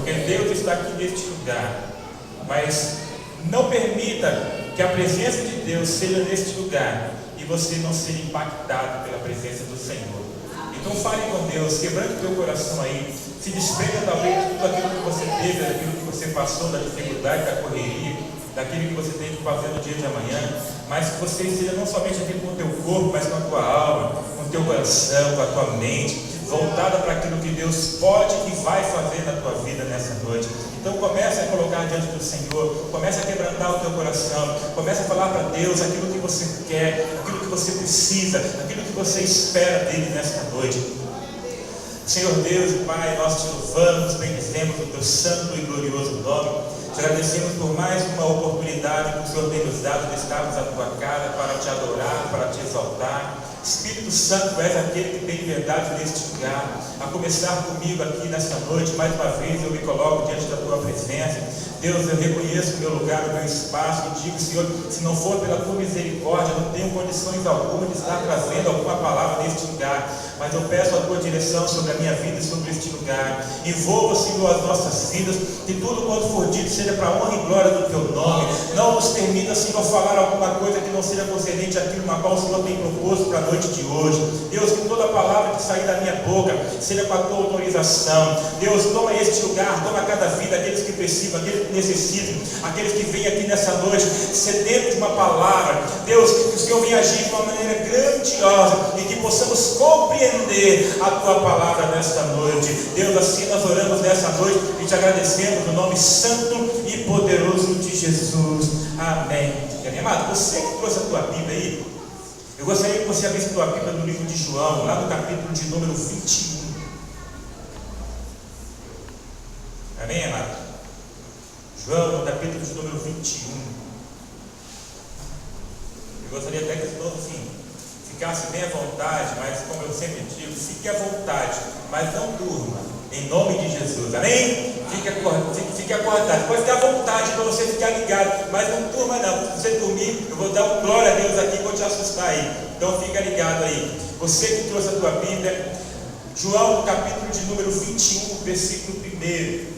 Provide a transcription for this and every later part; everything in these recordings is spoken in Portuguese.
porque Deus está aqui neste lugar. Mas não permita que a presença de Deus seja neste lugar e você não seja impactado pela presença do Senhor. Então fale com Deus, quebrante o teu coração aí, se desprenda talvez de tudo aquilo que você teve, daquilo que você passou, da dificuldade, da correria, daquilo que você tem que fazer no dia de amanhã, mas que você esteja não somente aqui com o teu corpo, mas com a tua alma, com o teu coração, com a tua mente, voltada para aquilo que Deus pode e vai fazer na tua vida nessa noite. Então comece a colocar diante do Senhor, comece a quebrantar o teu coração, comece a falar para Deus aquilo que você quer, aquilo que você precisa, aquilo que você espera dele nesta noite. Senhor Deus e Pai, nós te louvamos, bendizemos o teu santo e glorioso nome. Te agradecemos por mais uma oportunidade que o Senhor tem nos dado de estarmos à tua casa para te adorar, para te exaltar. Espírito Santo, és aquele que tem liberdade neste lugar. A começar comigo aqui nesta noite, mais uma vez eu me coloco diante da tua presença. Deus, eu reconheço o meu lugar, o meu espaço, e digo, Senhor, se não for pela tua misericórdia, eu não tenho condições alguma de estar trazendo alguma palavra neste lugar, mas eu peço a tua direção sobre a minha vida e sobre este lugar. Envolva, Senhor, as nossas vidas, que tudo quanto for dito seja para a honra e glória do teu nome. Não nos permita, Senhor, falar alguma coisa que não seja concernente àquilo na qual o Senhor tem proposto para a noite de hoje. Deus, que toda palavra que sair da minha boca seja com a tua autorização. Deus, toma este lugar, toma cada vida, aqueles que precisam, aqueles que necessitam, aqueles que vêm aqui nessa noite sedento de uma palavra. Deus, que o Senhor venha agir de uma maneira grandiosa e que possamos compreender a tua palavra nesta noite. Deus, assim nós oramos nessa noite e te agradecemos no nome santo e poderoso de Jesus. Amém. Amém. Amado, você que trouxe a tua Bíblia aí, eu gostaria que você abrisse a tua Bíblia no livro de João, lá no capítulo de número 21. Amém, amado? João, no capítulo de número 21. Eu gostaria até que todos assim, ficassem bem à vontade, mas como eu sempre digo, fique à vontade, mas não durma, em nome de Jesus. Amém? Fique acordado. Pode ter à vontade para você ficar ligado, mas não durma não. Se você dormir, eu vou dar um glória a Deus aqui e vou te assustar aí. Então fica ligado aí. Você que trouxe a tua Bíblia, João, no capítulo de número 21, versículo 1.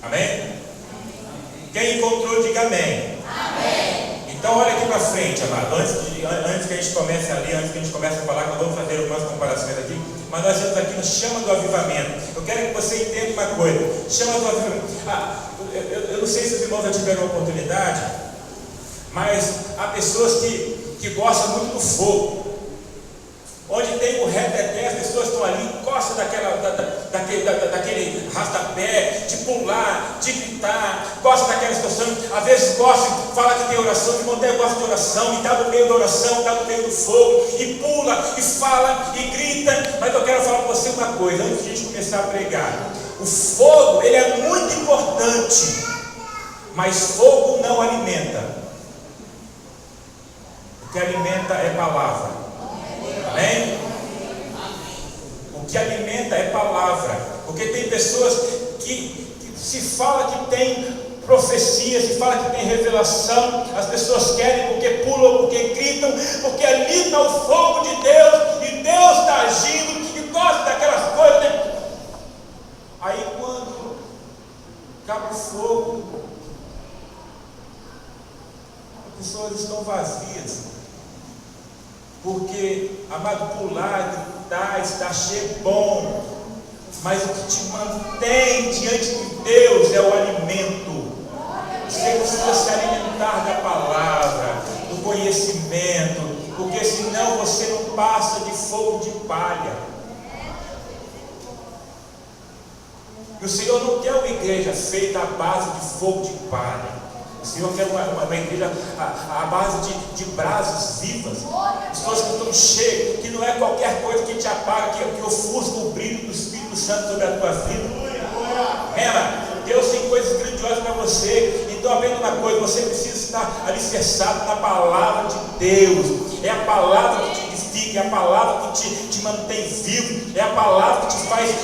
Amém? Quem encontrou, diga amém. Amém. Então olha aqui para frente, amado. Antes que a gente comece a ler, antes que a gente comece a falar, nós vamos fazer algumas comparações aqui. Mas nós estamos aqui no chama do avivamento. Eu quero que você entenda uma coisa. Chama do avivamento. Eu não sei se os irmãos já tiveram a oportunidade, mas há pessoas que gostam muito do fogo. Onde tem o reteté, as pessoas estão ali, gostam daquele rastapé, de pular, de gritar, gostam daquela situação. Às vezes gostam, fala que tem oração, de montanha gosta de oração, e está no meio da oração, está no meio do fogo, e pula, e fala, e grita. Mas eu quero falar para você uma coisa, antes de a gente começar a pregar. O fogo, ele é muito importante, mas fogo não alimenta. O que alimenta é palavra. Amém? O que alimenta é palavra. Porque tem pessoas que se fala que tem profecia, se fala que tem revelação, as pessoas querem porque pulam, porque gritam, porque ali está o fogo de Deus, e Deus está agindo, e gosta daquelas coisas, né? Aí quando acaba o fogo, as pessoas estão vazias. Porque, amado, pular, gritar, está cheio bom, mas o que te mantém diante de Deus é o alimento. Você precisa se alimentar da palavra, do conhecimento, porque senão você não passa de fogo de palha. E o Senhor não quer uma igreja feita à base de fogo de palha. O Senhor quer uma igreja à base de brasas vivas. Pessoas que estão cheias, que não é qualquer coisa que te apaga, que ofusca o brilho do Espírito Santo sobre a tua vida. Deus tem coisas grandiosas para você. Então aprenda uma coisa, você precisa estar alicerçado na palavra de Deus. É a palavra que te edifica. vive, é a palavra que te mantém vivo, é a palavra que te faz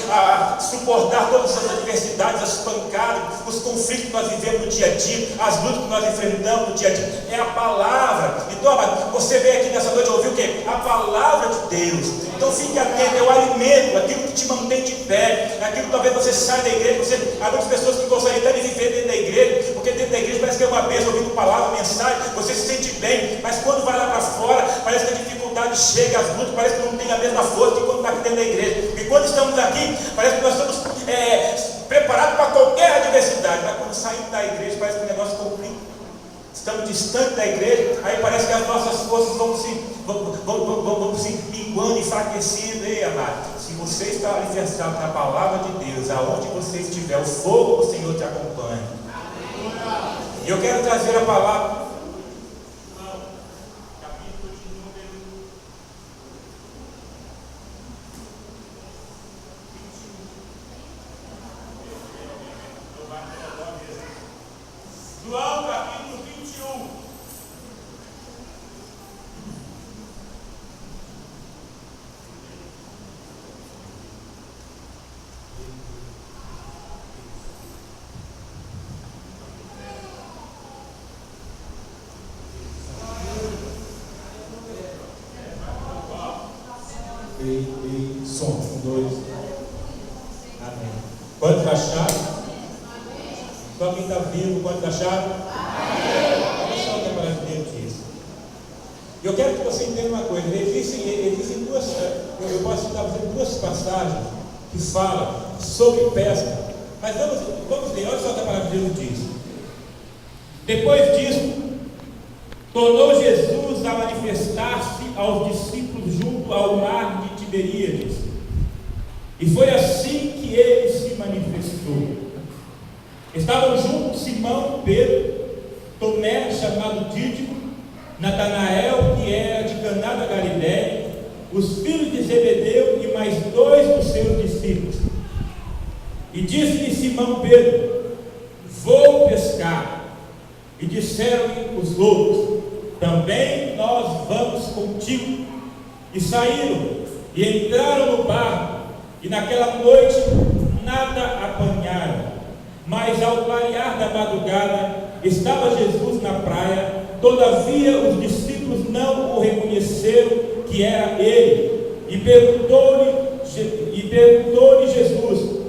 suportar todas as adversidades, as pancadas, os conflitos que nós vivemos no dia a dia, as lutas que nós enfrentamos no dia a dia, é a palavra. Então, amado, você veio aqui nessa noite ouvir o quê? A palavra de Deus. Então fique atento, é o alimento, aquilo que te mantém de pé, aquilo que talvez você saia da igreja, há muitas pessoas que gostariam de viver dentro da igreja, porque dentro da igreja parece que é uma bênção, ouvindo palavra, mensagem, você se sente bem, mas quando vai lá para fora, parece que a dificuldade chega, as lutas, parece que não tem a mesma força que quando está aqui dentro da igreja. E quando estamos aqui, parece que nós estamos preparados para qualquer adversidade, mas quando saímos da igreja, parece que o negócio complica. Estamos distantes da igreja, aí parece que as nossas forças vão se minguando, enfraquecendo. Ei, amado, se você está alicerçado na palavra de Deus, aonde você estiver, o fogo do Senhor te acompanha. E eu quero trazer a palavra, capítulo de número 21. João, capítulo 21. Som, 2. Amém. Quantos acharam? Só quem está vivo, quantos acharam? Olha só o que a palavra de Deus diz. Eu quero que você entenda uma coisa. Existem duas, eu posso citar duas passagens que falam sobre pesca. Mas vamos ler, olha só o que a palavra de Deus diz. Depois disso, tornou Jesus a manifestar-se aos discípulos junto ao mar de Tiberíades. E foi assim que ele se manifestou. Estavam juntos Simão, Pedro, Tomé, chamado Dídimo, Natanael, que era de Caná da Galiléia, os filhos de Zebedeu e mais 2 dos seus discípulos. E disse-lhe Simão Pedro: vou pescar. E disseram-lhe os outros: também nós vamos contigo. E saíram e entraram no barco, e naquela noite nada apanharam. Mas ao clarear da madrugada estava Jesus na praia. Todavia os discípulos não o reconheceram que era ele. E perguntou-lhe Jesus: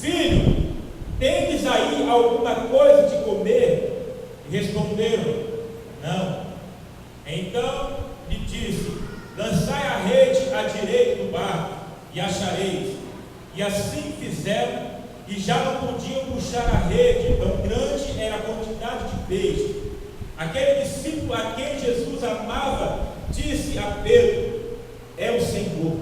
filho, tendes aí alguma coisa de comer? E responderam: não. Então lhe disse: lançai a rede à direita do barco e achareis. E assim fizeram, e já não podiam puxar a rede, tão grande era a quantidade de peixe. Aquele discípulo a quem Jesus amava disse a Pedro: é o Senhor.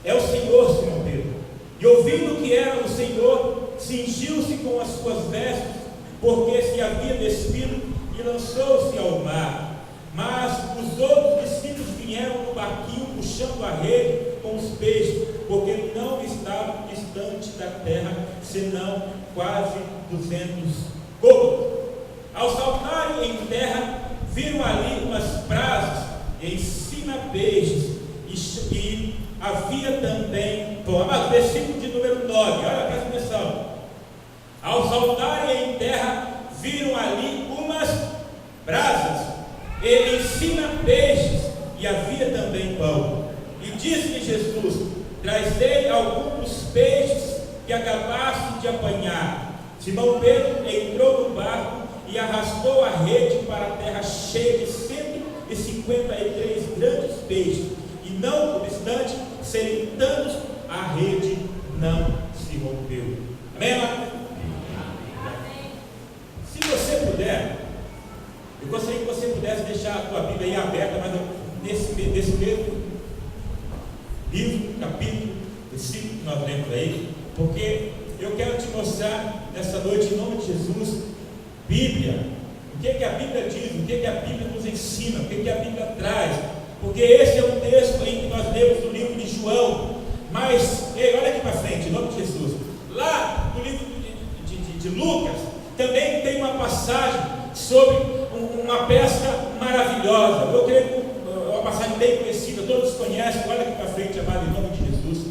É o Senhor, Simão Pedro. E ouvindo que era o Senhor, cingiu-se com as suas vestes, porque se havia despido, e lançou-se ao mar. Mas os outros discípulos vieram no barquinho puxando a rede com os peixes, porque não estavam distante da terra, senão quase 200 côvados. Ao saltarem em terra, viram ali umas brasas, e em cima peixes, e havia também pão. Mas versículo de número 9, olha, presta atenção. Ao saltarem em terra, viram ali umas brasas, e em cima peixes, e havia também pão. E disse-lhe Jesus: trazei alguns dos peixes que acabaste de apanhar. Simão Pedro entrou no barco e arrastou a rede para a terra cheia de 153 grandes peixes, e não obstante serem tantos, a rede não se rompeu. Amém, amado? Se você puder, eu gostaria que você pudesse deixar a tua Bíblia aí aberta, mas nesse mesmo livro, capítulo, versículo que nós lemos aí, porque eu quero te mostrar nessa noite, em nome de Jesus, Bíblia, o que a Bíblia diz, o que a Bíblia nos ensina, o que a Bíblia traz, porque esse é um texto em que nós lemos no livro de João, mas, olha aqui para frente, em nome de Jesus, lá no livro de Lucas, também tem uma passagem sobre uma pesca maravilhosa. Eu creio que é uma passagem bem conhecida, todos conhecem, olha aqui para frente, amado, em nome de Jesus,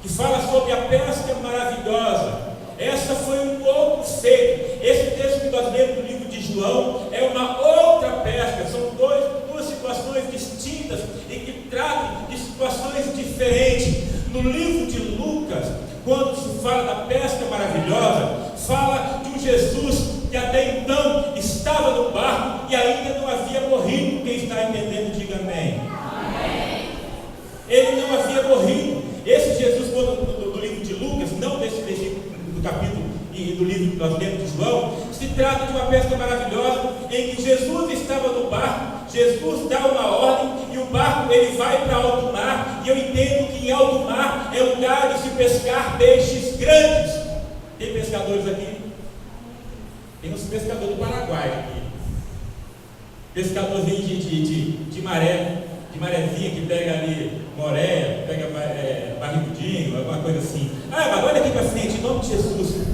que fala sobre a pesca maravilhosa. Essa foi um outro feito. Esse texto que nós lemos no livro de João é uma outra pesca. São duas situações distintas e que tratam de situações diferentes. No livro de Lucas, quando se fala da pesca maravilhosa, fala de um Jesus que até então estava no barco e ainda não havia morrido. Quem está entendendo, diga amém. Amém. Ele não havia morrido. Esse Jesus, do livro de Lucas, não desse versículo do capítulo e do livro que nós lemos de João, se trata de uma pesca maravilhosa em que Jesus estava no barco, Jesus dá uma ordem e o barco ele vai para alto mar, e eu entendo que em alto mar é lugar de se pescar peixes grandes. Tem pescadores aqui? Tem uns pescadores do Paraguai aqui, pescadorzinho de maré, de marezinha que pega ali moreia, pega barrigudinho, alguma coisa assim. Mas olha aqui para frente, em nome de Jesus.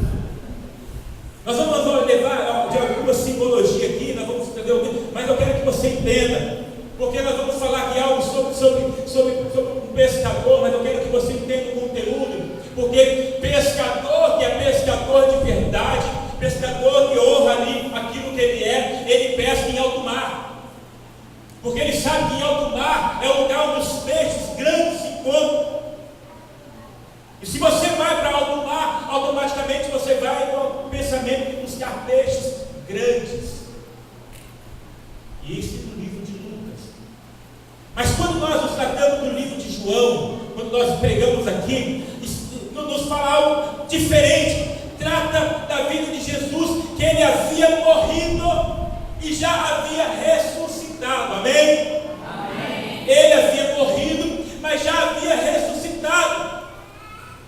Nós vamos levar de alguma simbologia aqui, nós vamos entender, mas eu quero que você entenda, porque nós vamos falar aqui algo sobre um pescador, mas eu quero que você entenda o conteúdo, porque pescador que é pescador de verdade, pescador que honra ali aquilo que ele é, ele pesca em alto mar. Porque ele sabe que em alto mar é o lugar onde os peixes grandes se encontram. E se você vai para alto mar, automaticamente você vai com o pensamento de buscar peixes grandes. E isso no livro de Lucas. Mas quando nós nos tratamos do livro de João, quando nós pregamos aqui, nos fala algo diferente. Trata da vida de Jesus, que ele havia morrido e já havia ressuscitado. Amém? Amém. Ele havia morrido, mas já havia ressuscitado.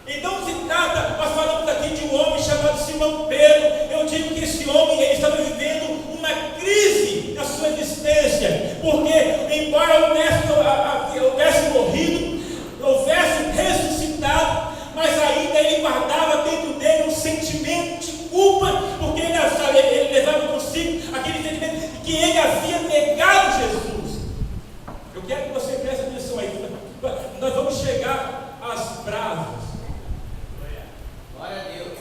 Então se trata, nós falamos aqui de um homem chamado Simão Pedro. Eu digo que esse homem ele estava vivendo uma crise na sua existência, porque embora houvesse morrido, houvesse ressuscitado, mas ainda ele guardava dentro dele um sentimento de culpa, porque ele levava consigo aquele sentimento de que ele havia negado Jesus. Eu quero que você preste atenção aí. Nós vamos chegar às bravas. Glória a Deus.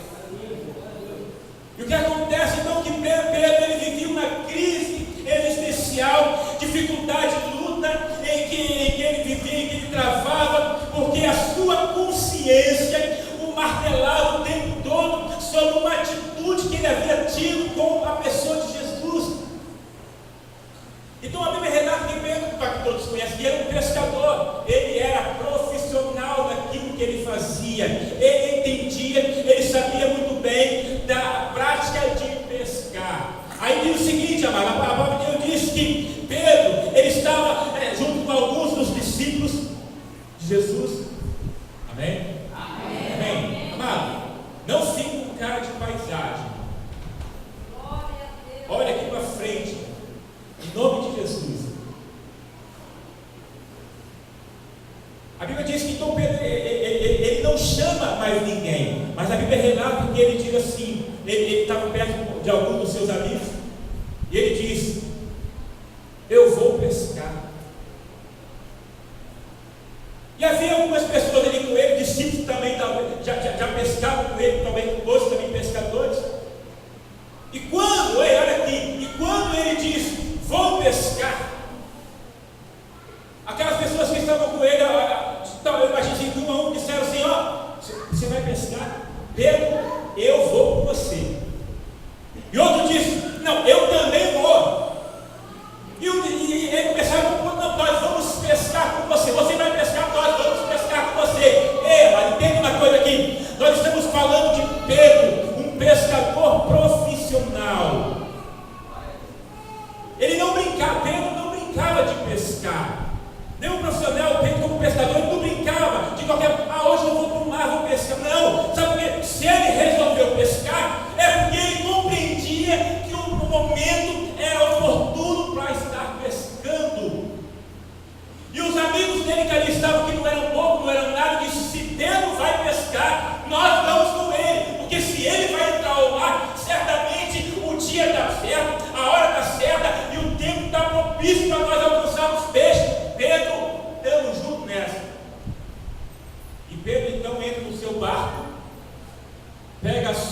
E o que acontece então? Que Pedro ele vivia uma crise existencial, dificuldade, luta em que ele vivia, em que ele travava, porque a sua consciência o martelava o tempo todo sobre uma atitude que ele havia tido com a pessoa de Jesus. Então a Bíblia relata que Pedro, que todos conhecem, que era um pescador. Ele era profissional daquilo que ele fazia, ele entendia, ele sabia muito bem da prática de pescar. Aí diz o seguinte, amado, a palavra de Deus diz que Pedro, ele estava junto com alguns dos discípulos de Jesus. Amém? Amém. Amém. Amado, não fique com cara de paisagem. Olha aqui para frente, em nome de Jesus. A Bíblia diz que então Pedro, ele não chama mais ninguém, mas a Bíblia relata que ele diz assim, ele estava perto de alguns dos seus amigos, e ele diz: eu vou pescar. E havia algumas pessoas ali com ele, discípulos também, já pescavam com ele, talvez outros também pescadores. E quando, olha aqui, e quando ele diz: vou pescar, aquelas pessoas que estavam com ele, eu imagino que um a um disseram assim: você vai pescar? Pedro, eu vou com você. E outro disse: não, eu também vou. E ele começaram: não, nós vamos pescar com você. Você vai pescar, nós vamos pescar com você. Mas entende uma coisa aqui: nós estamos falando de Pedro, um pescador profissional. Ele não brincava, Pedro não brincava de pescar. Nem um profissional, Pedro como pescador, ele não brincava de qualquer, hoje eu vou para o mar, vou pescar. Não, sabe por quê? Se ele resolveu pescar, é porque ele compreendia que o momento era oportuno para estar pescando. E os amigos dele que ali estavam, que não eram pouco, não eram nada, disse: se Pedro vai pescar, nós não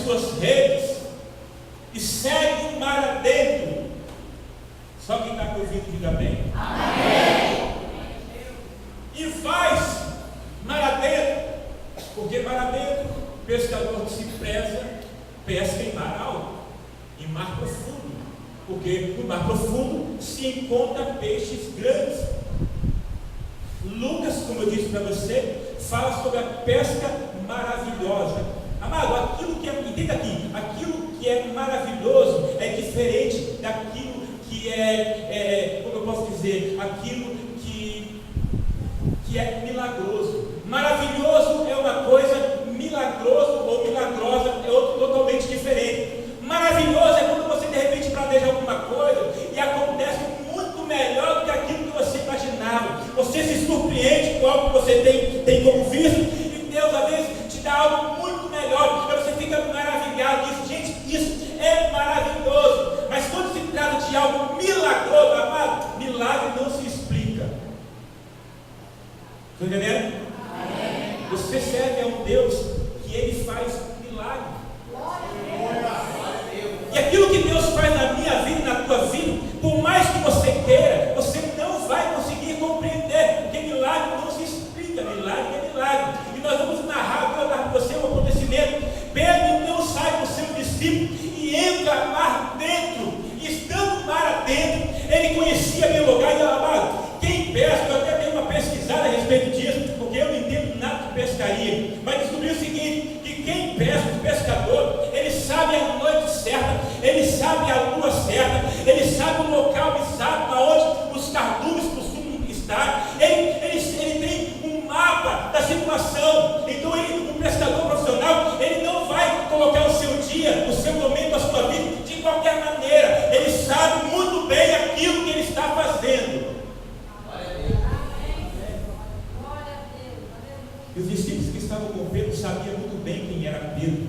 suas redes e segue o mar adentro. Só quem está com o ouvido diga bem. Amém. E faz mar adentro, porque mar adentro, pescador que se preza, pesca em mar alto, em mar profundo, porque no mar profundo se encontra peixes grandes. Lucas, como eu disse para você, fala sobre a pesca maravilhosa. Amado, entenda aqui, aquilo que é maravilhoso é diferente daquilo que como eu posso dizer, aquilo que é milagroso. Maravilhoso é uma coisa, milagroso ou milagrosa é outro totalmente diferente. Maravilhoso é quando você de repente planeja alguma coisa e acontece muito melhor do que aquilo que você imaginava. Você se surpreende com algo que você tem como visto, e Deus às vezes te dá algo muito melhor, e você fica maravilhado disso. Gente, isso é maravilhoso. Mas quando se trata de algo milagroso, amado, milagre não se explica. Estão entendendo? Amém. Você serve a um Deus que Ele faz milagre. E aquilo que Deus faz na minha vida e na tua vida, por mais que você queira, você não vai conseguir compreender, porque milagre não se explica. Milagre é milagre. E nós vamos narrar para você um acontecimento. Pedro então sai com seu discípulo e entra mar dentro. E estando mar adentro, ele conhecia bem o lugar. E amado, quem pesca, eu até dei uma pesquisada a respeito disso, porque eu não entendo nada de pescaria, mas descobri o seguinte, que quem pesca, o pescador, ele sabe a noite certa, ele sabe a lua certa, ele sabe o local exato aonde os cardumes costumam estar, ele tem um mapa da situação. Então um pescador profissional, ele não vai colocar o seu dia, o seu momento, a sua vida de qualquer maneira. Ele sabe muito bem aquilo que ele está fazendo. E os discípulos que estavam com Pedro sabiam muito bem quem era Pedro.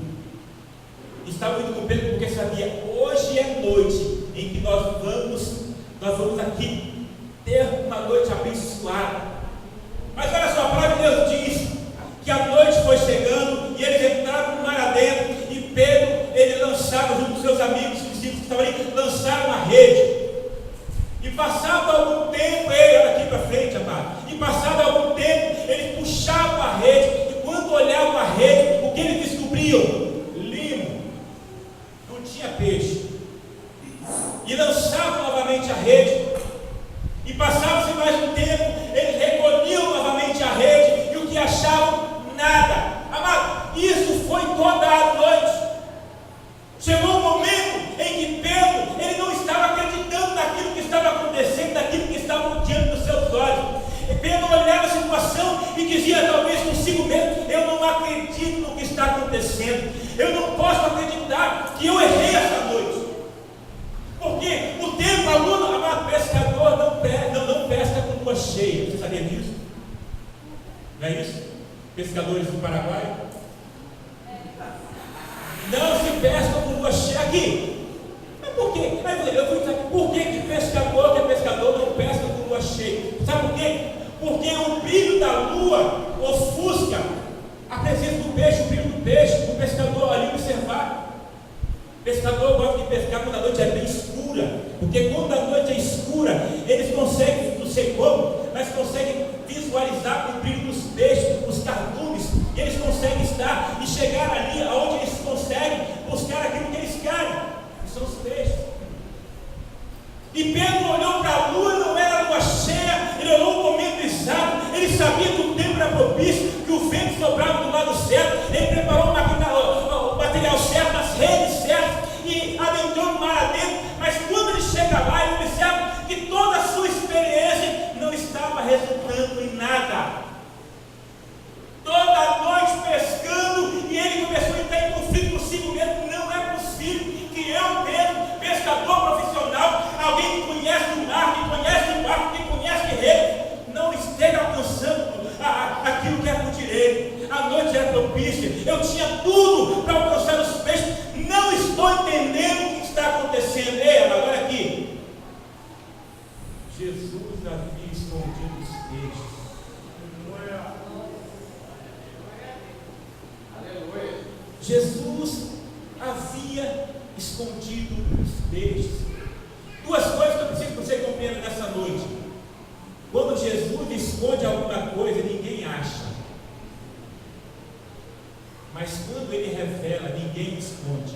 Estavam indo com Pedro porque sabia, hoje é noite em que nós vamos aqui ter uma noite abençoada. Mas olha só, a palavra de Deus diz que a noite foi chegando e eles entraram no mar adentro, e Pedro, ele lançava junto com seus amigos, os discípulos que estavam ali, lançaram a rede. E passado algum tempo, olha aqui para frente, amado, e passado algum tempo, eles puxavam a rede, e quando olhavam a rede, o que eles descobriam? Limo, não tinha peixe. E lançavam novamente a rede, e passava-se mais um tempo, eles recolhiam novamente a rede, e o que achavam? Nada. Amado, isso foi toda a noite. Chegou um momento em que Pedro, ele não estava acreditando naquilo que estava acontecendo, naquilo que estava diante dos seus olhos. E Pedro olhava a situação e dizia, talvez consigo mesmo, eu não acredito no que está acontecendo. Eu não posso acreditar que eu errei essa noite. Porque o tempo, a lua, amado, pescador não pesca com lua cheia. Você sabia disso? Não é isso? Pescadores do Paraguai não se pesca com lua cheia aqui. Mas por quê? Eu fui dizer, por que pescador que é pescador não pesca com lua cheia? Sabe por quê? Porque o brilho da lua ofusca a presença do peixe, o brilho do peixe, o pescador ali observar. O pescador gosta de pescar quando a noite é bem escura, porque quando a noite é escura, eles conseguem, não sei como, mas conseguem visualizar o brilho dos peixes, os cardumes, e eles conseguem estar e chegar ali aonde eles conseguem buscar aquilo que eles querem, que são os peixes. E Pedro olhou para a lua, não era lua cheia, ele olhou o momento exato, ele sabia que o tempo era propício, que o vento soprava do lado certo, ele preparou o material certo, as redes certas, e adentrou no mar adentro. Mas quando ele chega lá, ele observa que toda a sua experiência não estava resultando em nada. Toda a noite pescando, e ele começou a entrar em conflito consigo mesmo. Não é possível que eu, Pedro, pescador profissional, alguém que conhece o mar, que conhece o barco, que conhece de rede, não esteja alcançando aquilo que é por direito. A noite era propícia, eu tinha tudo para alcançar os peixes. Não estou entendendo o que está acontecendo. Ei, agora aqui, Jesus havia escondido os peixes. Jesus havia escondido os peixes. Duas coisas que eu preciso que você compreenda nessa noite. Quando Jesus esconde alguma coisa, ninguém acha. Mas quando Ele revela, ninguém esconde.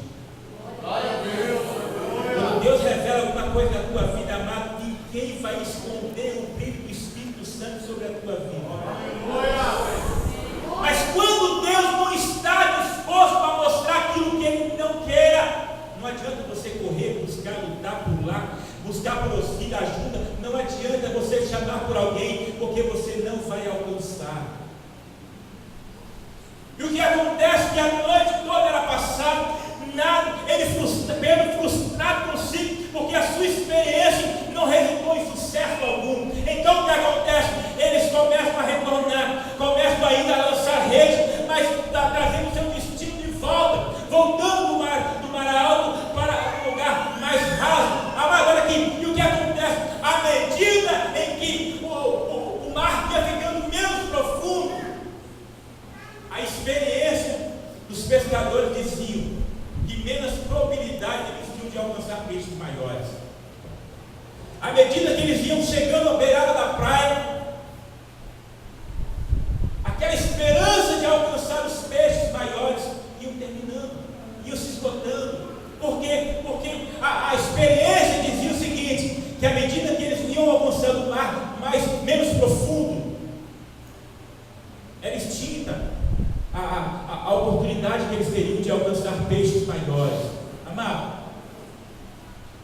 Quando Deus revela alguma coisa na tua vida, amado, ninguém vai esconder o brilho do Espírito Santo sobre a tua vida. Mas quando Deus não está disposto a mostrar aquilo que Ele não queira, não adianta você correr, buscar, lutar, pular, buscar por auxílio, ajuda. Não adianta você chamar por alguém, porque você não vai alcançar. E o que acontece que a noite toda era passada, nada, Pedro frustrado consigo, porque a sua experiência não resultou em sucesso algum. Então o que acontece? Eles começam a retornar, começam ainda a lançar rede, mas trazendo o seu destino de volta, voltando do mar alto para um lugar mais raso. Amado, olha aqui, e o que acontece? À medida em que o mar ia ficando menos profundo, a experiência dos pescadores diziam que menos probabilidade eles tinham de alcançar peixes maiores. À medida que eles iam chegando à beirada da praia, aquela esperança de alcançar os peixes maiores iam terminando, iam se esgotando. Por quê? Porque a experiência dizia o seguinte, que à medida que eles iam alcançando o mar menos profundo, era extinta a oportunidade que eles teriam de alcançar peixes maiores. Amado,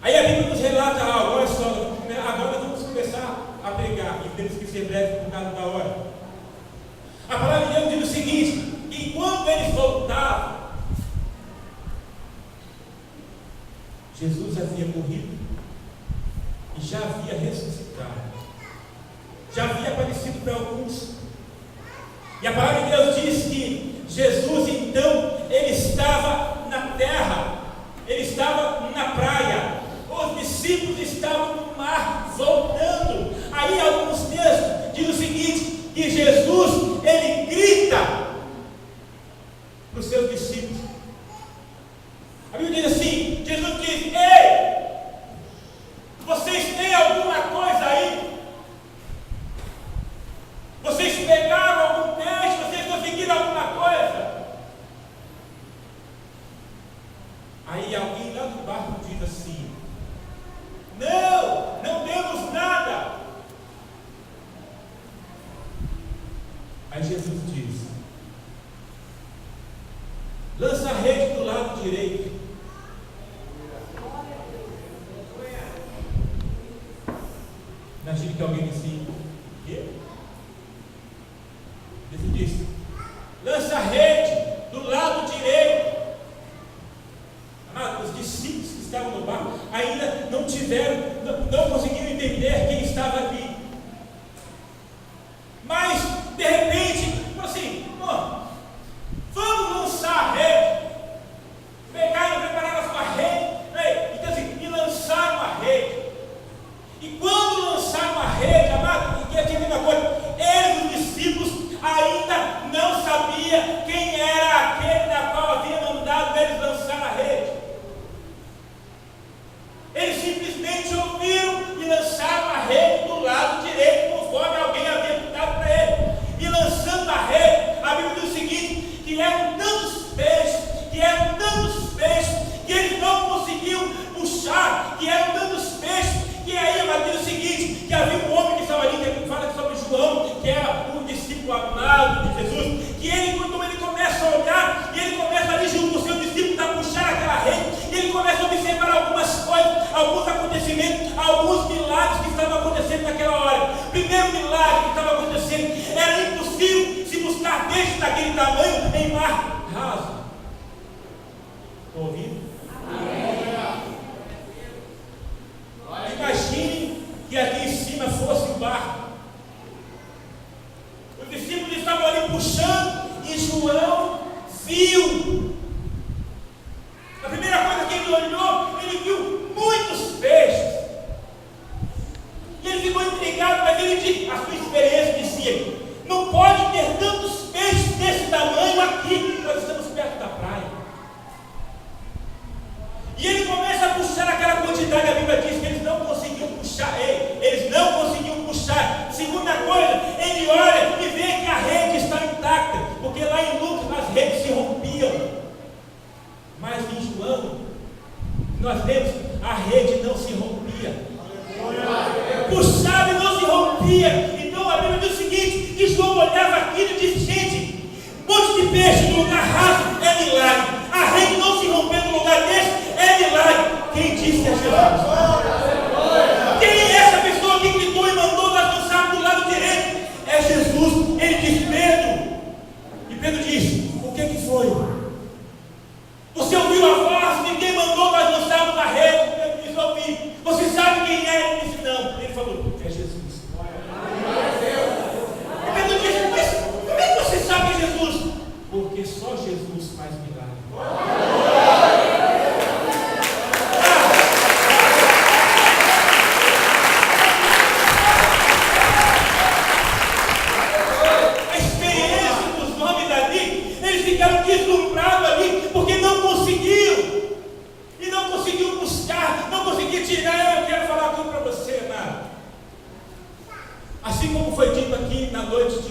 aí a Bíblia nos relata algo. Olha só, agora nós vamos começar a pregar, e temos que ser breve por causa da hora. A palavra de Deus diz o seguinte, que enquanto eles voltavam, Jesus havia morrido e já havia ressuscitado, já havia aparecido para alguns. E a palavra de Deus diz que Jesus, então, ele estava na terra, ele estava na praia, os discípulos estavam no mar, voltando. Aí alguns textos dizem o seguinte, que Jesus, ele grita para os seus discípulos. A Bíblia diz assim, Jesus diz, ei, vocês têm alguma coisa aí? Vocês pegaram algum peixe? Vocês conseguiram alguma coisa? Aí alguém lá do barco diz assim, não temos nada. Aí Jesus diz, lança a rede do lado direito. Imagine que alguém disse, o quê? Ele disse, lança a rede do lado direito. Os discípulos que estavam no barco ainda não conseguiram entender quem estava ali. Mas, de repente, assim, vamos lançar a rede. Pegaram, prepararam a sua rede, então assim, e lançaram a rede. E quando lançaram a rede, amado,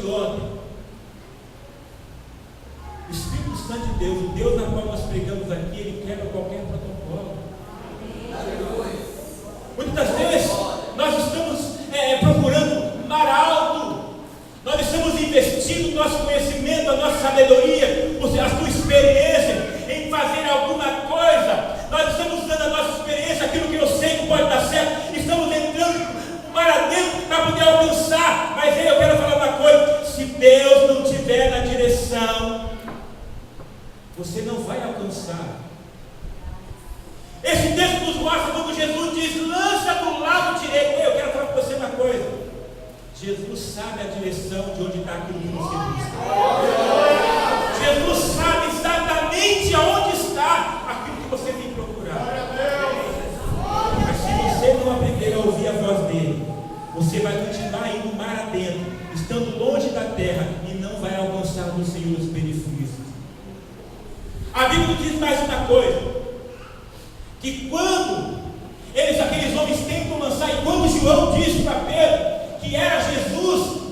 de ontem. O Espírito Santo de Deus, o Deus na qual nós pregamos aqui, ele quebra qualquer protocolo. Muitas vezes nós estamos procurando mar alto, nós estamos investindo o nosso conhecimento, a nossa sabedoria, a sua experiência em fazer alguma coisa. Nós estamos usando a nossa experiência, aquilo que eu sei que pode dar certo, estamos entrando mar adentro para poder alcançar. Mas eu quero falar uma coisa: se Deus não estiver na direção, você não vai alcançar. Esse texto nos mostra quando Jesus diz: lança do lado direito. Eu quero falar para você uma coisa: Jesus sabe a direção de onde está aquilo que você busca. Jesus sabe exatamente aonde está aquilo que você tem que procurar. Mas se você não aprender a ouvir a voz dele, você vai continuar indo mar adentro, estando longe da terra, e não vai alcançar do Senhor os benefícios. A Bíblia diz mais uma coisa: que quando aqueles homens tentam lançar, e quando João disse para Pedro que era Jesus,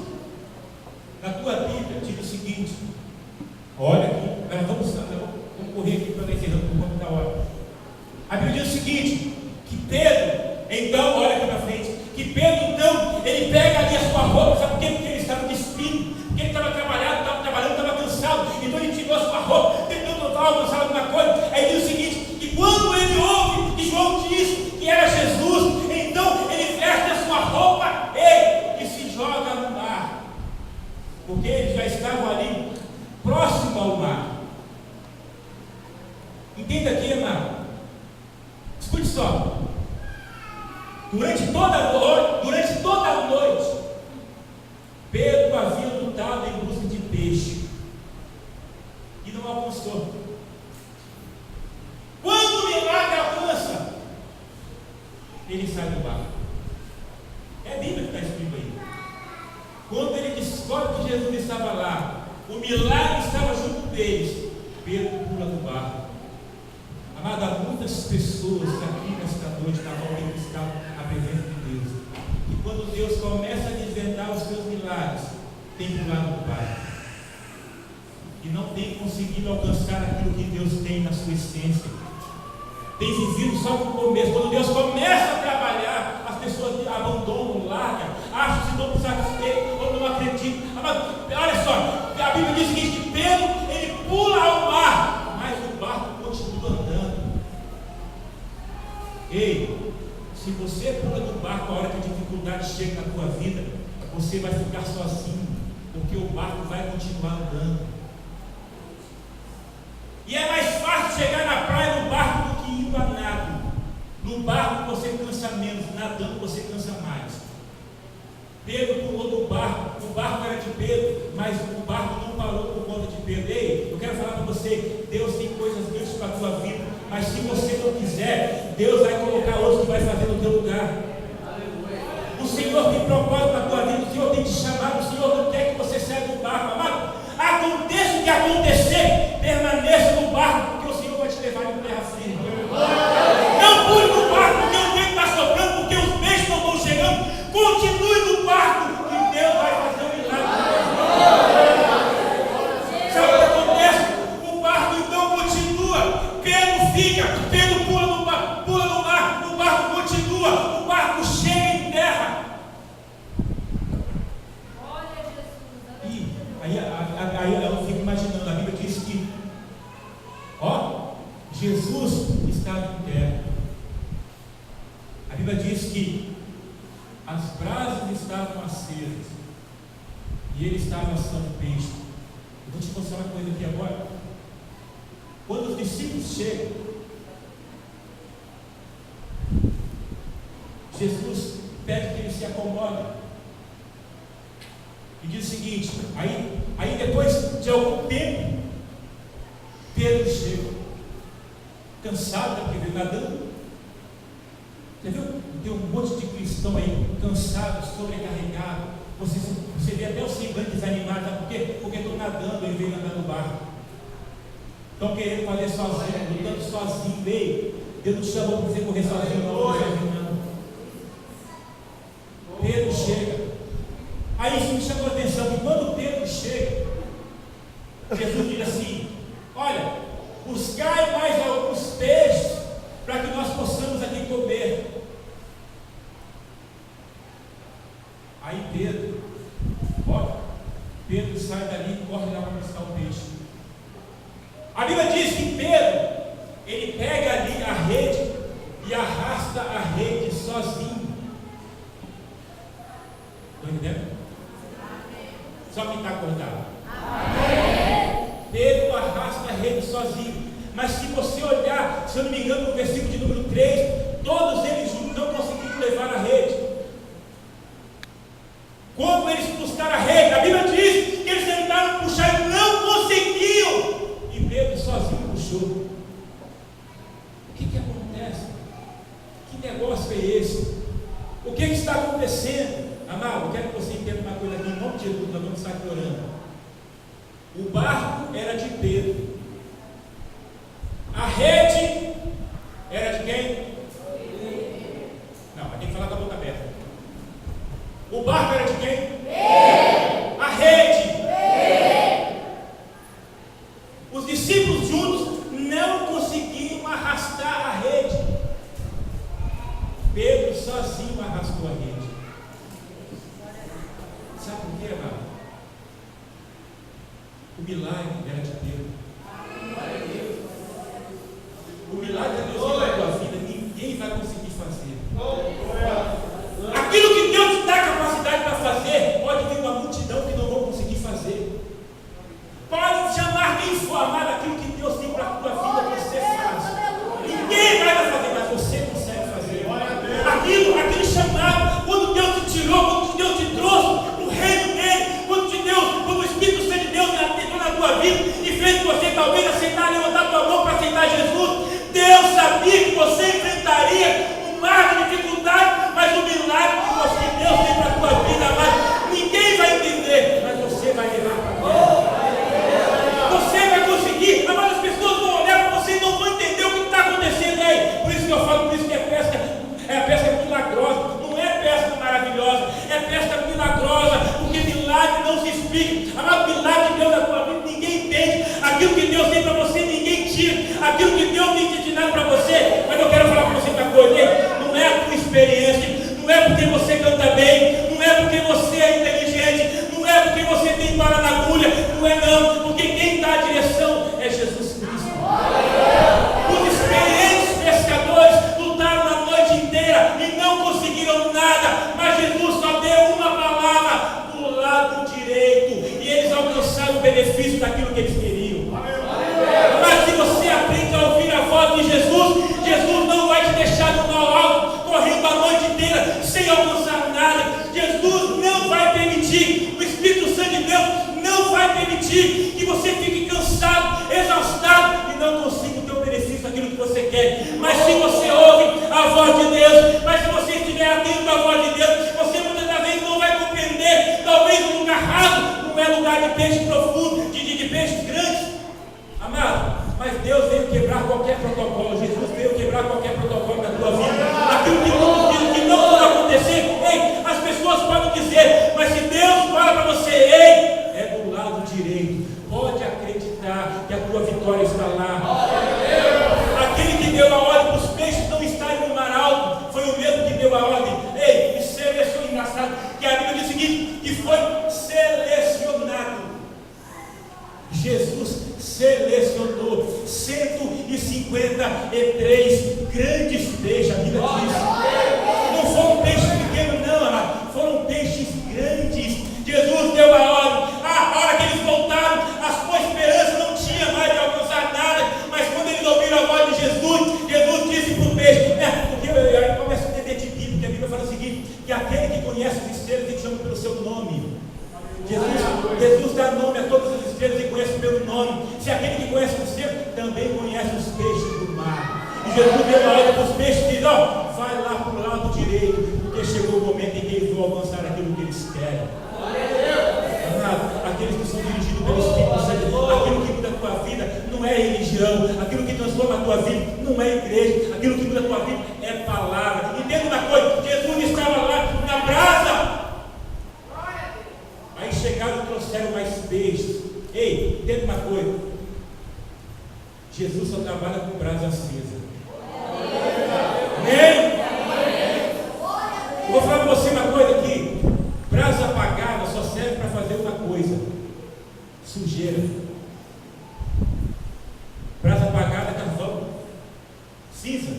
na tua Bíblia diz o seguinte, olha aqui, vamos correr aqui para encerrando por conta da hora. A Bíblia diz o seguinte, que Pedro, então, olha aqui para frente, que Pedro então, ele pega ali a sua roupa, sabe por quê? Porque ele estava despido, porque ele estava trabalhando, estava cansado, então ele tirou a sua roupa, tentando alcançar alguma coisa. Aí diz o seguinte, que quando ele ouve que João disse que era Jesus, então ele veste a sua roupa e se joga no mar, porque eles já estavam ali próximo ao mar. Entenda aqui, amado, escute só. Durante toda a noite, Pedro havia lutado em busca de peixe e não alcançou. Quando o milagre alcança, ele sai do barco. É a Bíblia que está escrito aí. Quando ele descobre que Jesus estava lá, o milagre estava junto deles, Pedro pula do barco. Amado, há muitas pessoas que aqui nesta noite estavam buscando a presença de Deus, e quando Deus começa a desvendar os seus milagres, tem pulado do barco e não tem conseguido alcançar aquilo que Deus tem na sua essência. Tem vivido só no começo. Quando Deus começa a trabalhar, as pessoas abandonam, largam, acham que não satisfeitos ou não acreditam. Olha só, a Bíblia diz que Pedro, ele pula ao mar, mas o barco continua andando. Ei, se você pula do barco a hora que a dificuldade chega na tua vida, você vai ficar sozinho, porque o barco vai continuar andando. E é mais fácil chegar na praia no barco do que indo a nado. No barco você cansa menos, nadando você cansa mais. Pedro pulou do barco, o barco era de Pedro, mas o barco não parou por conta de Pedro. Ei, eu quero falar para você, Deus tem coisas grandes para a tua vida, mas se você não quiser, Deus vai colocar outros que vai fazer no teu lugar. O Senhor tem propósito na tua vida, o Senhor tem te chamado, o Senhor não quer que você saia do barco, amado. Aconteça o que acontecer, permaneça no barco, porque o Senhor vai te levar em terra firme. Não pule no barco, porque o vento está soprando, porque os peixes não estão chegando. Continue no barco, que Deus vai fazer um milagre. Sabe o que acontece? O barco então continua. Pedro pula no mar, o barco continua, o barco chega em terra. E aí eu fico imaginando, a Bíblia diz que Jesus estava em terra. A Bíblia diz que as brasas estavam acesas e ele estava assando peixe. Eu vou te mostrar uma coisa aqui agora. Quando os discípulos chegam, Jesus pede que eles se acomodem e diz o seguinte, aí depois de algum tempo, Pedro chega, cansado, porque veio nadando. Você viu? Tem um monte de cristão aí, cansado, sobrecarregado. Você vê até o semblante desanimado, sabe por quê? Porque estão nadando e veio andar no barco. Estão querendo fazer sozinho, lutando sozinho. Ei, Deus não te chamou para você correr sozinho, não. Pedro chega. Aí isso me chamou a atenção, que quando Pedro buscai mais alguns peixes, para que nós possamos aqui comer. Aí Pedro sai dali e corre lá para buscar o peixe. A Bíblia diz que Pedro, ele pega ali a rede e arrasta a rede sozinho. Estão entendendo? Só quem está acordado. Pedro arrasta a rede sozinho. Mas se você olhar, se eu não me engano, no versículo de número 3, todos eles juntos não conseguiram levar a rede. Como eles buscaram a rede? A Bíblia diz que eles tentaram puxar e não conseguiam. E Pedro sozinho puxou. O que acontece? Que negócio é esse? O que está acontecendo? Amado, eu quero que você entenda uma coisa aqui, em nome de Jesus, nós vamos estar aqui orando. O barco era de Pedro. A rede era de quem? Não, mas tem que falar com a boca aberta. O barco era de quem? Pedro. A rede. Pedro. Os discípulos juntos não conseguiram arrastar a rede. Pedro sozinho arrastou a rede. Sabe por quê, amado? O milagre era de Pedro. O milagre de Deus na tua vida, ninguém vai conseguir fazer. Aquilo que Deus te dá capacidade para fazer, pode vir uma multidão que não vão conseguir fazer. Pode chamar quem for, amado, aquilo que Deus tem para a tua vida, você faz. Ninguém vai fazer, mas você consegue fazer. Aquele chamado, quando Deus te tirou, quando Deus te trouxe para o reino dele, quando o Espírito Santo de Deus entrou na tua vida e fez você talvez aceitar, levantar tua mão para aceitar Jesus. Deus sabia que você enfrentaria um mar de dificuldade, mas o milagre que Deus tem para a tua vida, mas ninguém vai entender, mas você vai levar para Deus. Você vai conseguir, mas as pessoas vão olhar para você e não vão entender o que está acontecendo aí. Por isso que eu falo, por isso que é pesca milagrosa, não é pesca maravilhosa, é pesca milagrosa, porque milagre não se explica. Amado, milagre de Deus na tua vida, ninguém entende. Aquilo que Deus tem para você, ninguém tira. Aquilo que Deus tem destinado para você, mas eu quero falar para você uma coisa, não é a tua experiência, não é porque você canta bem, não é porque você é inteligente, não é porque você tem bala na agulha, não é não, porque quem dá a direção é Jesus Cristo. Os experientes pescadores lutaram a noite inteira e não conseguiram nada, mas Jesus só deu uma palavra do lado direito e eles alcançaram o benefício daquilo que eles queriam. Mas se você aprende a ouvir a voz de Jesus, Jesus não vai te deixar no mau alto, correndo a noite inteira, sem alcançar nada. Jesus não vai permitir, o Espírito Santo de Deus não vai permitir que você fique cansado, exaustado e não consiga ter o benefício daquilo que você quer. Mas se você ouve a voz de Deus, mas se você estiver atento à voz de Deus, você muitas das vezes não vai compreender. Talvez um lugar raso não é lugar de peixe profundo, de peixes grandes. Amado, mas Deus veio quebrar qualquer protocolo. Jesus veio quebrar qualquer protocolo da tua vida. Aquilo que todos dizem que não vai acontecer, ei, as pessoas podem dizer, mas se Deus fala para você, ei, é do lado direito. Pode acreditar que a tua vitória está lá. Aquele que deu a ordem para os peixes não estarem no mar alto, foi o mesmo que deu a ordem. Ei, isso é engraçado, que a Bíblia diz o seguinte, que foi selecionado. Jesus selecionou 153 grandes peixes, a Bíblia diz. Não foram peixes pequenos não, amado, foram peixes grandes. Jesus deu a ordem. A hora que eles voltaram, a sua esperança não tinha mais de alcançar nada, mas quando eles ouviram a voz de Jesus, Jesus disse para o peixe, porque eu começo a entender de Bíblia, porque a Bíblia fala o seguinte, que aquele que conhece os estrelas, ele chama pelo seu nome. Jesus dá nome a todas as estrelas e conhece pelo nome. Se aquele que conhece os estrelas também conhece os peixes do mar. E Jesus deu a ordem para os peixes e diz, vai lá para o lado direito, porque chegou o momento em que eles vão alcançar aquilo que eles querem. Aqueles que são dirigidos pelo Espírito Santo, aquilo que muda a tua vida não é religião, aquilo que transforma a tua vida não é igreja, aquilo que muda a tua vida é palavra. Entenda uma coisa, Jesus estava lá na brasa. Aí chegaram e trouxeram mais peixes. Ei, entenda uma coisa. Jesus só trabalha com brasa acesa. Amém? Eu vou falar para você uma coisa aqui. Brasa apagada só serve para fazer uma coisa: sujeira. Brasa apagada, carvão, cinza,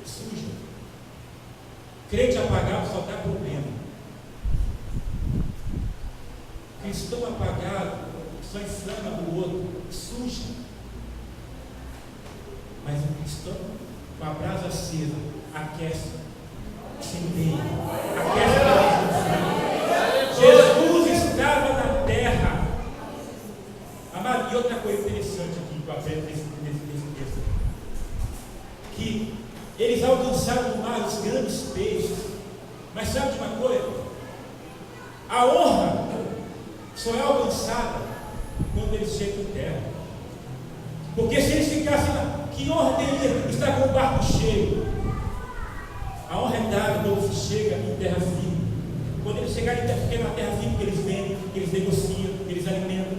suja. Crente apagado só dá problema. Cristão apagado só inflama o outro, suja. Mas o cristão com a brasa acesa aquece, incendeia, aquece a luz do fogo. Jesus estava na terra. Amado, e outra coisa interessante aqui que eu aprendo nesse texto, que eles alcançaram no mar os grandes peixes. Mas sabe de uma coisa? A honra só é alcançada quando eles chegam em terra. Porque se eles ficassem lá, que honra teria estar com o barco cheio? A honra é dada quando se chega em terra firme. Quando eles chegarem em terra, porque é na terra firme que eles vendem, que eles negociam, que eles alimentam.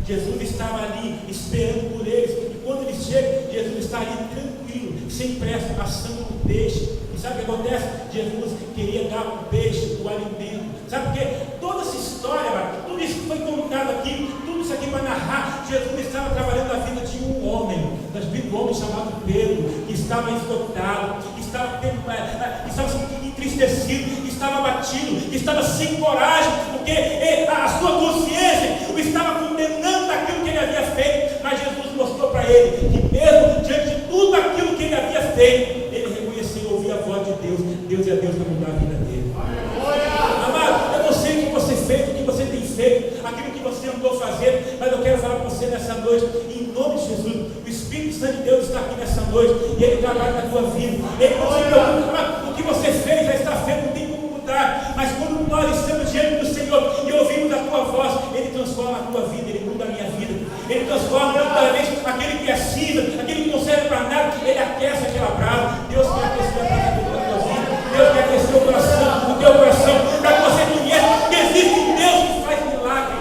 Jesus estava ali esperando por eles. E quando eles chegam, Jesus está ali tranquilo, sem pressa, assando o peixe. E sabe o que acontece? Jesus queria dar o peixe, o alimento. Sabe por quê? Toda essa história, tudo isso que foi contado aqui, tudo isso aqui para narrar, Jesus estava trabalhando a vida de um homem, um homem chamado Pedro, que estava esgotado, que estava entristecido, que estava abatido, que estava sem coragem, porque a sua consciência o estava condenando daquilo que ele havia feito. Mas Jesus mostrou para ele que mesmo diante de tudo aquilo que ele havia feito, ele reconheceu e ouvia a voz de Deus. Deus é Deus para mudar a vida dele. Amado, eu não sei o que você fez, o que você tem feito, aquilo que você andou fazendo, mas eu quero falar para você nessa noite, em nome de Jesus. O Espírito Santo de Deus está aqui nessa noite e Ele trabalha na tua vida. Ele não se preocupa, o que você fez já está feito, não tem como mudar. Mas quando nós estamos diante do Senhor e ouvimos a tua voz, Ele transforma a tua vida, Ele muda a minha vida. Ele transforma toda vez aquele que é cinza, aquele que não serve para nada, Ele aquece aquela brasa. Deus quer aquecer a brasa da tua vida. Deus quer aquecer o coração, o teu coração, para que você conheça que existe um Deus que faz milagre.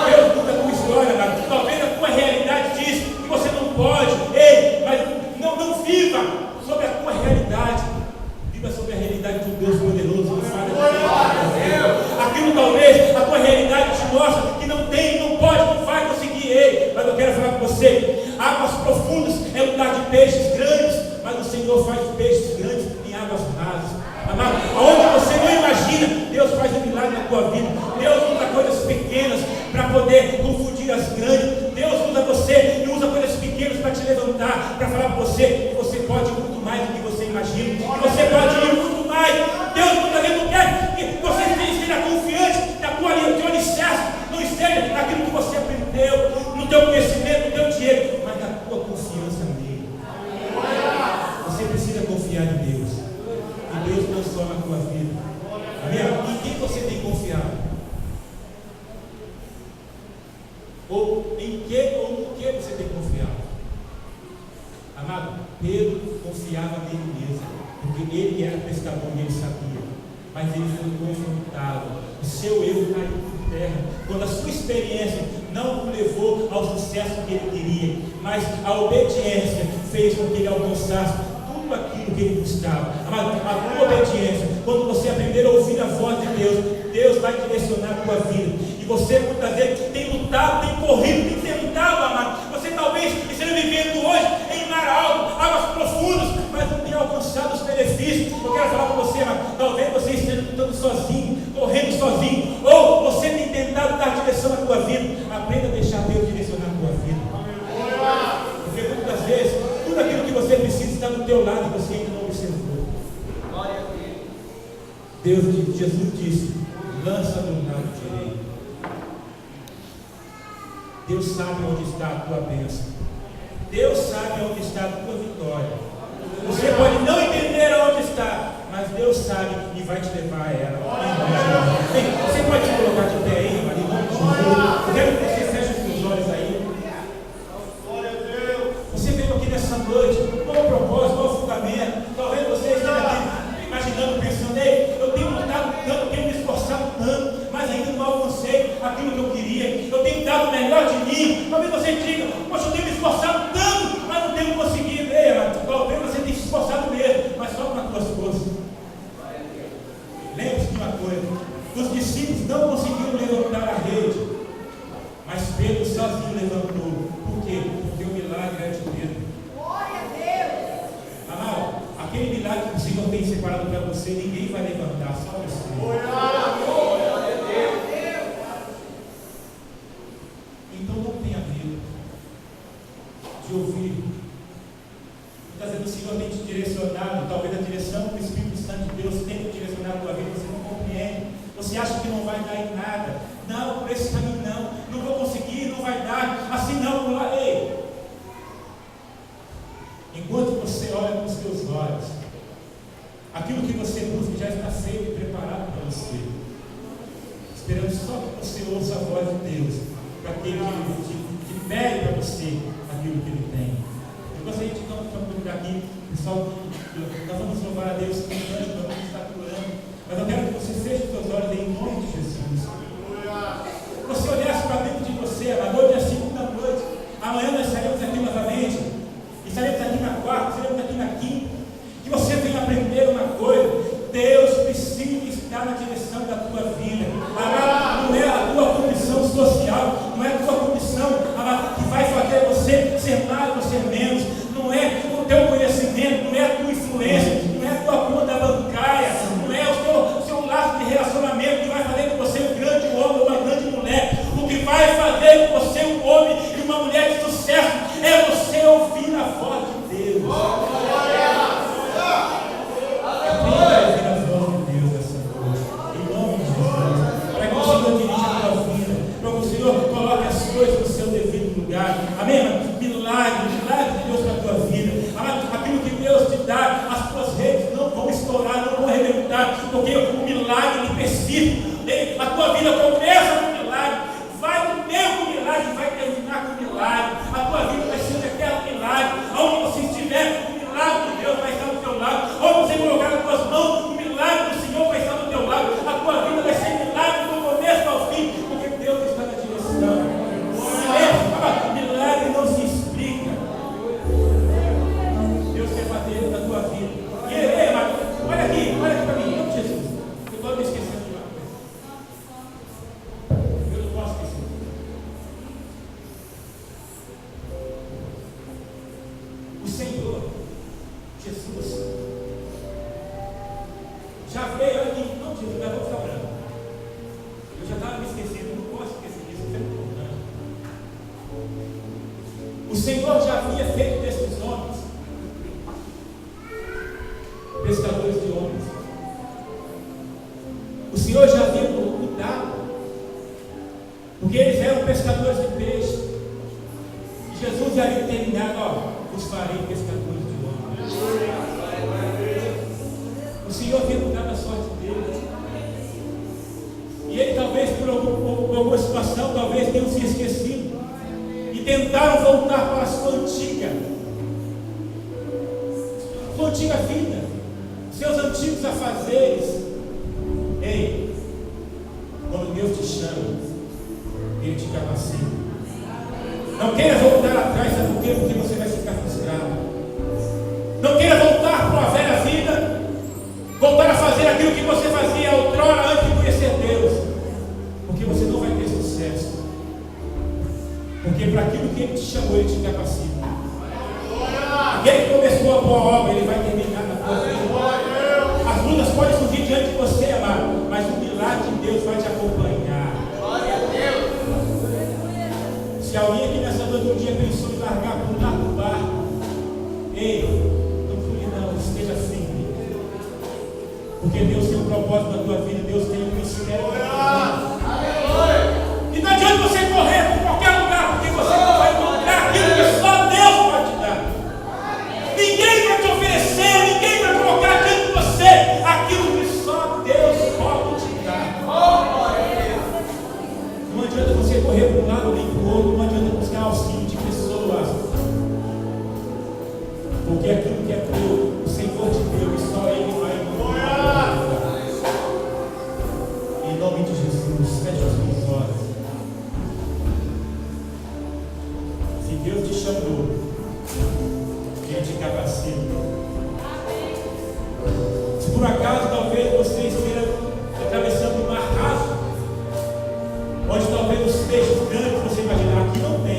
Deus muda a tua história, cara. Talvez a tua realidade diz que você não pode. Ei, mas não viva sobre a tua realidade. Viva sobre a realidade de um Deus poderoso que faz aquilo. Talvez a tua realidade te mostra que não tem, não pode, não vai conseguir. Ei, mas eu quero falar com você: águas profundas é lugar de peixes grandes. Mas o Senhor faz peixes grandes em águas rasas. Amado, aonde você não imagina, Deus faz um milagre na tua vida. Deus usa coisas pequenas para poder confundir as grandes. Deus usa você e usa coisas pequenas para te levantar, para falar para você que você pode ir muito mais do que você imagina, que você pode ir muito mais. Deus muitas vezes não quer que você esteja confiante que a tua alicerce não esteja naquilo que você aprendeu, no teu conhecimento, no teu dinheiro, mas na tua confiança nele. Você precisa confiar em Deus, e Deus transforma a tua vida. Amém? Em quem você tem confiado? Ou em que ou no que você tem confiado? Amado, Pedro confiava nele mesmo, porque ele era pescador e ele sabia. Mas ele foi confrontado, o seu erro caiu por terra, quando a sua experiência não o levou ao sucesso que ele queria, mas a obediência fez com que ele alcançasse tudo aquilo que ele buscava. A tua obediência, quando você aprender a ouvir a voz de Deus, Deus vai direcionar a tua vida. E você muitas vezes tem lutado, tem corrido, tem tentado, amado. Você talvez esteja vivendo hoje em mar alto, águas profundas, mas não tem alcançado os benefícios. Eu quero falar para você, amado, talvez você esteja lutando sozinho, correndo sozinho, ou você tem tentado dar direção à tua vida. Aprenda a deixar Deus direcionar a tua vida. Porque muitas vezes tudo aquilo que você precisa está do teu lado e você ainda não observou. Jesus disse: lança do lado direito. Deus sabe onde está a tua bênção. Deus sabe onde está a tua vitória. Você pode não entender aonde está, mas Deus sabe e vai te levar a ela. Você pode se colocar de pé aí, Maria? Eu quero que você feche os seus olhos aí. Você veio aqui nessa noite, qual o propósito, qual o fundamento? Talvez você esteja aqui imaginando, pensando: ei, eu tenho lutado tanto, eu tenho me esforçado tanto, mas ainda não alcancei aquilo que eu queria. Eu tenho dado o melhor de mim. Talvez você de ouvir. Muitas vezes o Senhor tem te direcionado, talvez a direção do Espírito Santo de Deus tem te direcionado a tua vida, você não compreende. Você acha que não vai dar em nada. Não, por esse caminho não vou conseguir, não vai dar, assim não, por lá. Ei! Enquanto você olha com os teus olhos, aquilo que você busca já está feito e preparado para você. Esperando só que você ouça a voz de Deus, para aquele que pede para você aquilo que Ele tem. Eu gostaria de não convidar aqui, pessoal, nós vamos louvar a Deus com o anjo, nós vamos estar orando, mas eu quero que você feche os seus olhos em nome de Jesus. Que você olhasse para dentro de você, amado, hoje é a segunda noite, amanhã nós estaremos aqui novamente, estaremos aqui na quarta, estaremos aqui na quinta, que você venha aprender uma coisa: Deus precisa estar na direção da tua vida. Amado, não é a tua condição social, não é a tua condição, amado, que vai fazer você ser mais ou ser menos, não é o teu conhecimento, não é a tua influência, não é a tua conta bancária, não é o seu laço de relacionamento que vai fazer de você um grande homem ou uma grande mulher. O que vai fazer de você um homem e uma mulher de sucesso é você ouvir a voz de Deus. Amém, mano? Milagre de Deus para a tua vida. Aquilo que Deus te dá, as tuas redes não vão estourar, não vão arrebentar, porque o milagre ele persiste. A tua vida começa com milagre, vai primeiro com milagre, vai terminar com milagre. A tua vida vai ser aquele milagre. Aonde você estiver, o milagre de Deus vai estar do teu lado. Onde você colocar as tuas mãos, o milagre do Senhor vai estar do teu lado. A tua vida vai ser milagre do começo ao fim, porque Deus está na direção. Milagre não se explica. Deus quer fazer na tua vida. Olha aqui para mim, em nome de Jesus. Eu estou me esquecendo de uma coisa. Eu não posso esquecer. O Senhor Jesus já veio aqui, não Jesus, mas vou ficar orando. Eu já estava me esquecendo, não posso esquecer disso, isso é importante. O Senhor já havia feito desses homens pescadores de homens. O Senhor já havia cuidado, porque eles eram pescadores de peixe. E Jesus já havia terminado: os farei pescadores de homens. O Senhor havia mudado a sorte deles. E ele talvez por alguma situação, talvez tenham se esquecido. E tentaram voltar para a sua antiga vida, seus antigos afazeres. Ei, quando Deus te chama, Ele te capacita. Não queira voltar atrás, sabe por quê? Porque você vai ficar frustrado. Não queira voltar para a velha vida, voltar a fazer aquilo que você fazia outrora antes de conhecer Deus, porque você não vai ter sucesso. Porque para aquilo que Ele te chamou, Ele te capacita. Aquele que começou a boa obra, Ele vai terminar na tua vida. As lutas podem surgir diante de você, amado, mas o milagre de Deus vai te acompanhar. Se alguém aqui nessa noite um dia pensou em largar do barco, ei, não fui não, esteja firme. Porque Deus tem um propósito na tua vida, Deus tem um mistério na tua vida. E não adianta você correr por qualquer lugar, porque você não vai encontrar aquilo que só Deus pode te dar. Ninguém vai te oferecer, ninguém vai colocar diante de você aquilo que só Deus pode te dar. Não adianta você correr para um lado nem para o outro, não adianta buscar auxílio de pessoas, porque aquilo que é teu, o Senhor te deu e só Ele vai encontrar. Em nome de Jesus, feche os teus olhos. Se Deus te chamou, Ele te capacita. Se por acaso talvez você esteja atravessando um mar raso, onde talvez os peixes grandes você imaginar aqui não tem,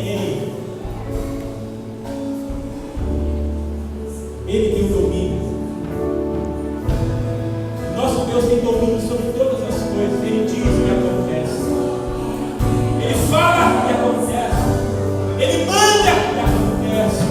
Ele tem o domínio. Nosso Deus tem domínio sobre todas as coisas. Ele diz o que acontece, Ele fala o que acontece, Ele manda o que acontece.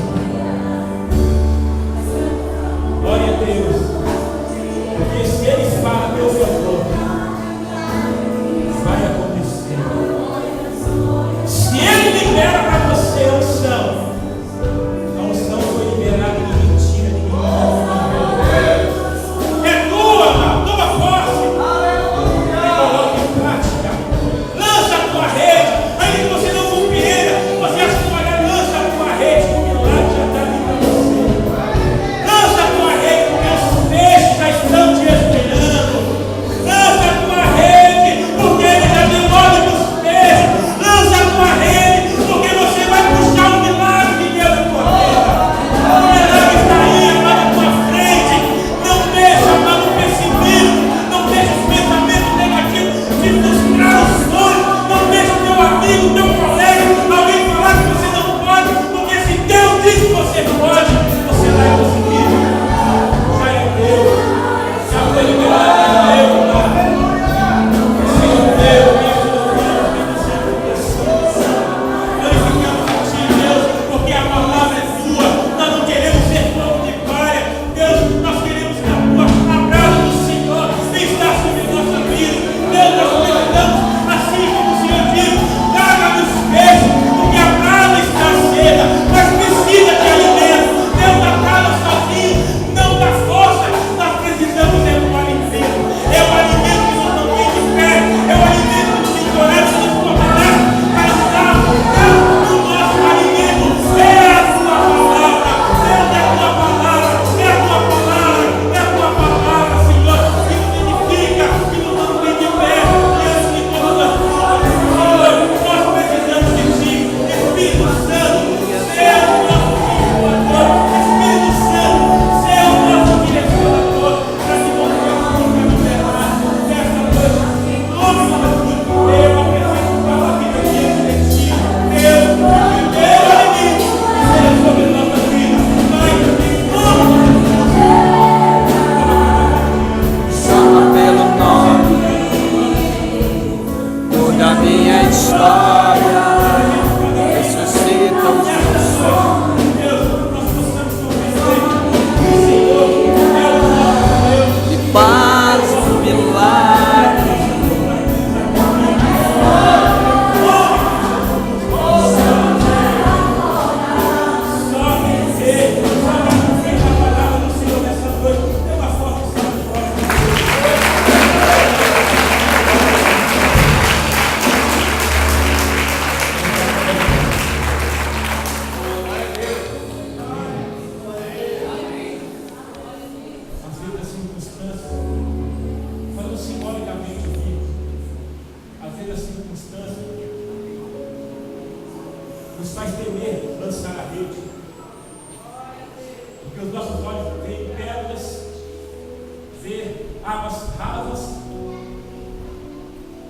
rasas,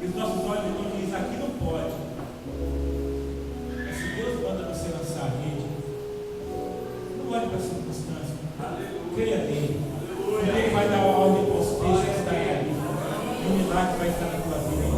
e os nossos olhos então dizem, aqui não pode. Mas se Deus manda você lançar a rede, não olhe para a circunstância, creia nele. Ele vai dar a ordem para os peixes que estarem ali, e o milagre vai estar na tua vida.